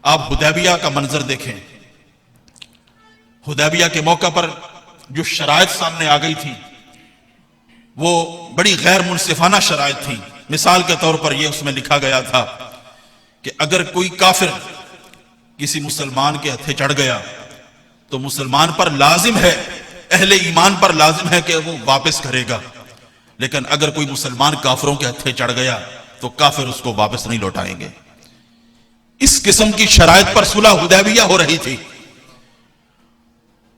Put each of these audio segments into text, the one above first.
آپ حدیبیہ کا منظر دیکھیں. حدیبیہ کے موقع پر جو شرائط سامنے آ گئی تھی وہ بڑی غیر منصفانہ شرائط تھی. مثال کے طور پر یہ اس میں لکھا گیا تھا کہ اگر کوئی کافر کسی مسلمان کے ہتھے چڑھ گیا تو مسلمان پر لازم ہے، اہل ایمان پر لازم ہے کہ وہ واپس کرے گا، لیکن اگر کوئی مسلمان کافروں کے ہتھے چڑھ گیا تو کافر اس کو واپس نہیں لوٹائیں گے. اس قسم کی شرائط پر صلح حدیبیہ ہو رہی تھی.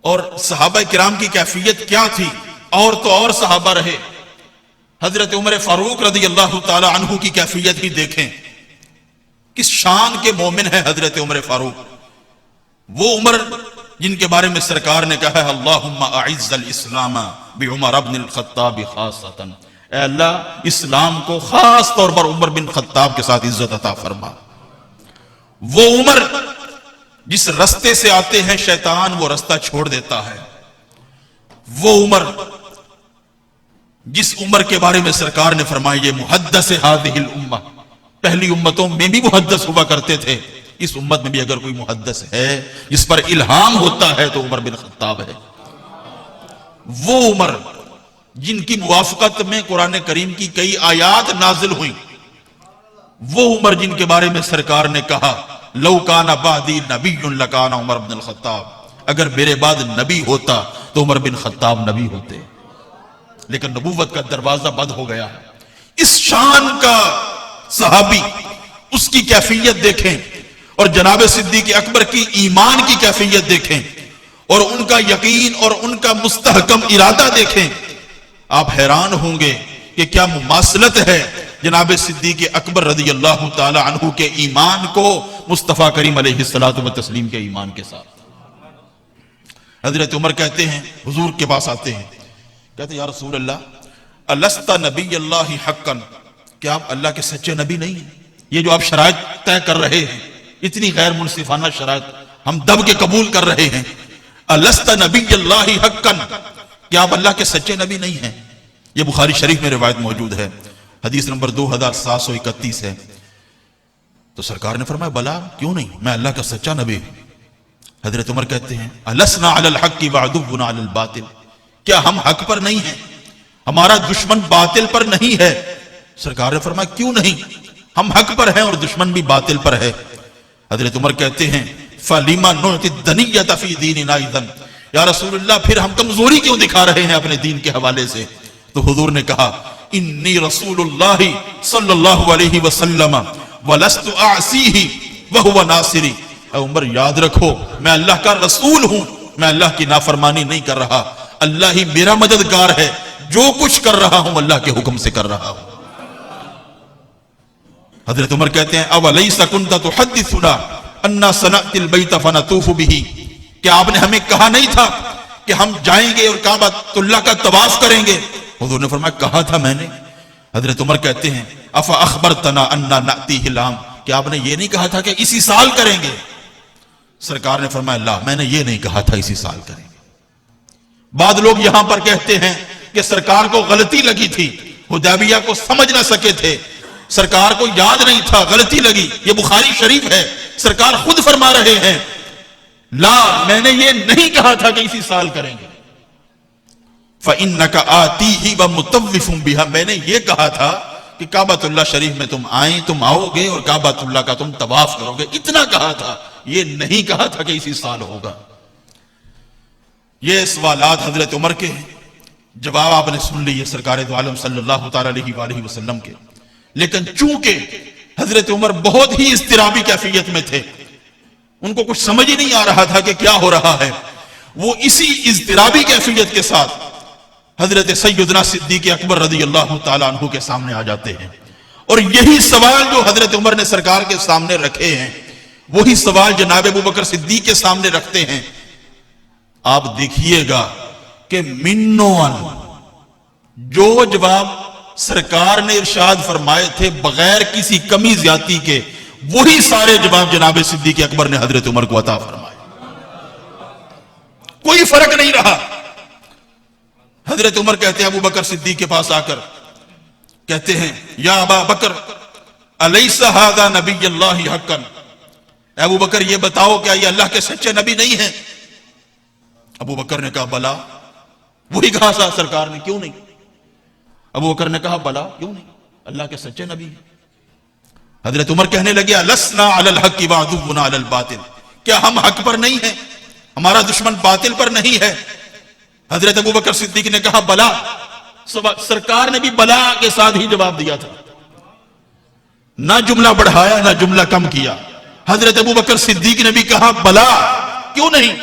اور صحابہ کرام کی کیفیت کیا تھی؟ اور تو اور صحابہ رہے. حضرت عمر فاروق رضی اللہ تعالی عنہ کی کیفیت ہی دیکھیں. کس شان کے مومن ہے حضرت عمر فاروق. وہ عمر جن کے بارے میں سرکار نے کہا ہے اللہم اعز الاسلام بعمر بن الخطاب خاصتا، اے اللہ اسلام کو خاص طور پر عمر بن خطاب کے ساتھ عزت عطا فرما. وہ عمر جس رستے سے آتے ہیں شیطان وہ رستہ چھوڑ دیتا ہے. وہ عمر جس عمر کے بارے میں سرکار نے فرمایا یہ محدث هذه الامہ، پہلی امتوں میں بھی محدث ہوا کرتے تھے، اس امت میں بھی اگر کوئی محدث ہے جس پر الہام ہوتا ہے تو عمر بن خطاب ہے. وہ عمر جن کی موافقت میں قرآن کریم کی کئی آیات نازل ہوئیں. وہ عمر جن کے بارے میں سرکار نے کہا لو کان بعدی نبی لکان عمر بن الخطاب، اگر میرے بعد نبی ہوتا تو عمر بن خطاب نبی ہوتے، لیکن نبوت کا دروازہ بند ہو گیا. اس شان کا صحابی، اس کی کیفیت دیکھیں، اور جناب صدیق اکبر کی ایمان کی کیفیت دیکھیں، اور ان کا یقین اور ان کا مستحکم ارادہ دیکھیں. آپ حیران ہوں گے کہ کیا مماثلت ہے جناب صدیق اکبر رضی اللہ تعالی عنہ کے ایمان کو مصطفیٰ کریم علیہ الصلوۃ والتسلیم کے ایمان کے ساتھ. حضرت عمر کہتے ہیں، حضور کے پاس آتے ہیں، کہتے ہیں یا رسول اللہ الست نبی اللہ حقا، کیا آپ اللہ کے سچے نبی نہیں ہیں؟ یہ جو آپ شرائط طے کر رہے ہیں، اتنی غیر منصفانہ شرائط ہم دب کے قبول کر رہے ہیں. الست نبی اللہ حقا، کیا آپ اللہ کے سچے نبی نہیں ہیں؟ یہ بخاری شریف میں روایت موجود ہے، حدیث نمبر 2731 ہے. تو سرکار نے فرمایا بلا، کیوں نہیں، میں اللہ کا سچا نبی ہوں. حضرت عمر کہتے ہیں السنا علی الحق وعدونا علی الباطل، کیا ہم حق پر نہیں ہیں، ہمارا دشمن باطل پر نہیں ہے؟ سرکار نے فرمایا کیوں نہیں، ہم حق پر ہیں اور دشمن بھی باطل پر ہے. حضرت عمر کہتے ہیں فَلِمَا نُعْتِ الدَّنِيَّةَ فِي دِينِنَا اِذًا، یا رسول اللہ پھر ہم کمزوری کیوں دکھا رہے ہیں اپنے دین کے حوالے سے؟ تو حضور نے کہا انی رسول اللہ صلی اللہ علیہ وسلم وَلَسْتُ أَعْصِيهِ وَهُوَ نَاصِرِي. اے عمر یاد رکھو میں اللہ کا رسول ہوں، میں اللہ کی نافرمانی نہیں کر رہا، اللہ ہی میرا مددگار ہے، جو کچھ کر رہا ہوں اللہ کے حکم سے کر رہا ہوں. حضرت عمر کہتے ہیں اَوَلَيْسَ كُنْتَ تُحَدِّثُنَا أَنَّا سَنَأْتِي الْبَيْتَ فَنَطُوفُ بِهِ، کہ آپ نے ہمیں کہا نہیں تھا کہ ہم جائیں گے اور کعبۃ اللہ کا طواف کریں گے؟ حضور نے فرمایا کہا تھا میں نے. حضرت عمر کہتے ہیں أَفَأَخْبَرْتَنَا أَنَّا نَأْتِيهِ الْعَامَ، کہ آپ نے یہ نہیں کہا تھا کہ اسی سال کریں گے؟ سرکار نے فرمایا لا، میں نے یہ نہیں کہا تھا اسی سال کریں گے. بعض لوگ یہاں پر کہتے ہیں کہ سرکار کو غلطی لگی تھی، حدیبیہ کو سمجھ نہ سکے تھے، سرکار کو یاد نہیں تھا، غلطی لگی. یہ بخاری شریف ہے، سرکار خود فرما رہے ہیں لا، میں نے یہ نہیں کہا تھا کہ اسی سال کریں گے. فَإِنَّكَ آتِيهِ وَمُطَوِّفٌ بِهَا، میں نے یہ کہا تھا کہ کعبۃ اللہ شریف میں تم آئیں، تم آؤ گے اور کعبۃ اللہ کا تم طواف کرو گے، اتنا کہا تھا، یہ نہیں کہا تھا کہ اسی سال ہوگا. یہ سوالات حضرت عمر کے ہیں، جواب آپ نے سن لیے سرکار دو عالم صلی اللہ تعالی علیہ وآلہ وسلم کے. لیکن چونکہ حضرت عمر بہت ہی اضطرابی کیفیت میں تھے، ان کو کچھ سمجھ ہی نہیں آ رہا تھا کہ کیا ہو رہا ہے، وہ اسی اضطرابی کیفیت کے ساتھ حضرت سیدنا صدیق اکبر رضی اللہ تعالیٰ عنہ کے سامنے آ جاتے ہیں. اور یہی سوال جو حضرت عمر نے سرکار کے سامنے رکھے ہیں وہی سوال جناب ابوبکر صدیق کے سامنے رکھتے ہیں. آپ دیکھیے گا کہ منوان جو جواب سرکار نے ارشاد فرمائے تھے بغیر کسی کمی زیادتی کے، وہی سارے جواب جناب صدیق اکبر نے حضرت عمر کو عطا فرمائے، کوئی فرق نہیں رہا. حضرت عمر کہتے ہیں ابو بکر صدیق کے پاس آ کر کہتے ہیں یا ابا بکر الیس ھذا نبی اللہ حقا، اے ابو بکر یہ بتاؤ کیا یہ اللہ کے سچے نبی نہیں ہیں؟ ابو بکر نے کہا بلا. وہی کہا تھا سرکار نے، کیوں نہیں؟ ابو بکر نے کہا بلا، کیوں نہیں، اللہ کے سچے نبی ہیں. حضرت عمر کہنے لگے لسنا علی الحق وعدونا علی الباطل، کیا ہم حق پر نہیں ہیں، ہمارا دشمن باطل پر نہیں ہے؟ حضرت ابو بکر صدیق نے کہا بلا. سرکار نے بھی بلا کے ساتھ ہی جواب دیا تھا، نہ جملہ بڑھایا نہ جملہ کم کیا. حضرت ابو بکر صدیق نے بھی کہا بلا، کیوں نہیں،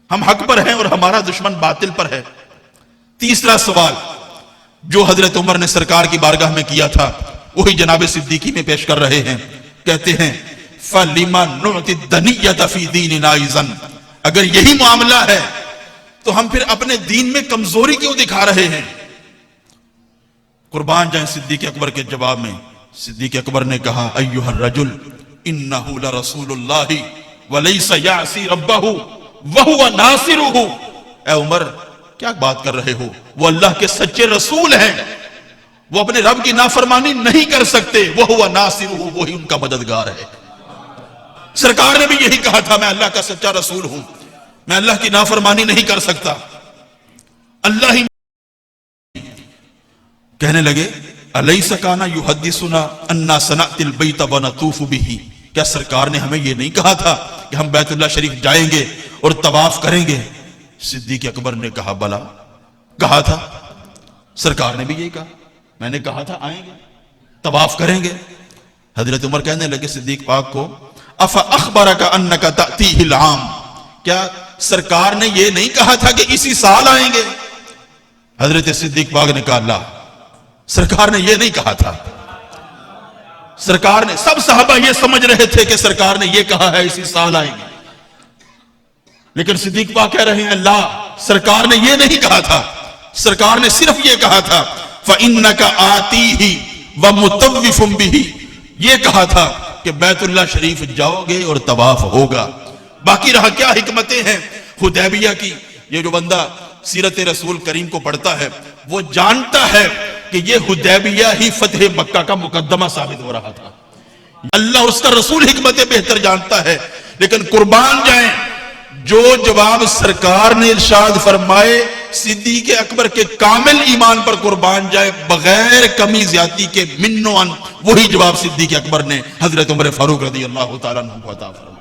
ہم حق پر ہیں اور ہمارا دشمن باطل پر ہے. تیسرا سوال جو حضرت عمر نے سرکار کی بارگاہ میں کیا تھا وہی جناب صدیقی میں پیش کر رہے ہیں. کہتے ہیں فَلِمَا نُعْتِ الدَّنِيَّةَ فِي دِينِنَا إِذًا، اگر یہی معاملہ ہے تو ہم پھر اپنے دین میں کمزوری کیوں دکھا رہے ہیں؟ قربان جائیں صدیق اکبر کے جواب میں. صدیق اکبر نے کہا ایھا الرجل انہ لرسول اللہ ولیس یعصی ربہ وہو ناصرہ. اے عمر کیا بات کر رہے ہو، وہ اللہ کے سچے رسول ہیں، وہ اپنے رب کی نافرمانی نہیں کر سکتے، وہو ناصرہ، وہی ان کا مددگار ہے. سرکار نے بھی یہی کہا تھا میں اللہ کا سچا رسول ہوں، میں اللہ کی نافرمانی نہیں کر سکتا. اللہ ہی کہنے لگے الیس کان یحدثنا انا سنأتی البیت ونطوف بہ، کیا سرکار نے ہمیں یہ نہیں کہا تھا کہ ہم بیت اللہ شریف جائیں گے اور طواف کریں گے؟ صدیق اکبر نے کہا بلا، کہا تھا. سرکار نے بھی یہی کہا، میں نے کہا تھا آئیں گے طواف کریں گے. حضرت عمر کہنے لگے صدیق پاک کو افاخبرک انک تأتیہ العام، کیا سرکار نے یہ نہیں کہا تھا کہ اسی سال آئیں گے؟ حضرت صدیق پاک نے کہا اللہ، سرکار نے یہ نہیں کہا تھا. سرکار نے، سب صحابہ یہ سمجھ رہے تھے کہ سرکار نے یہ کہا ہے اسی سال آئیں گے، لیکن صدیق پاک کہہ رہے ہیں اللہ، سرکار نے یہ نہیں کہا تھا، سرکار نے صرف یہ کہا تھا فَإِنَّكَ آتِيهِ وَمُطَوِّفٌ بِهِ، یہ کہا تھا کہ بیت اللہ شریف جاؤ گے اور طواف ہوگا. باقی رہا کیا حکمتیں ہیں حدیبیہ کی. یہ جو بندہ سیرت رسول کریم کو پڑھتا ہے وہ جانتا ہے کہ یہ حدیبیہ ہی فتح مکہ کا مقدمہ ثابت ہو رہا تھا. اللہ اس کا رسول حکمتیں بہتر جانتا ہے. لیکن قربان جائیں جو جواب سرکار نے ارشاد فرمائے صدیق اکبر کے کامل ایمان پر قربان جائے بغیر کمی زیادتی کے منو ان، وہی جواب صدیق اکبر نے حضرت عمر فاروق رضی اللہ تعالیٰ عنہ کو عطا فرمایا.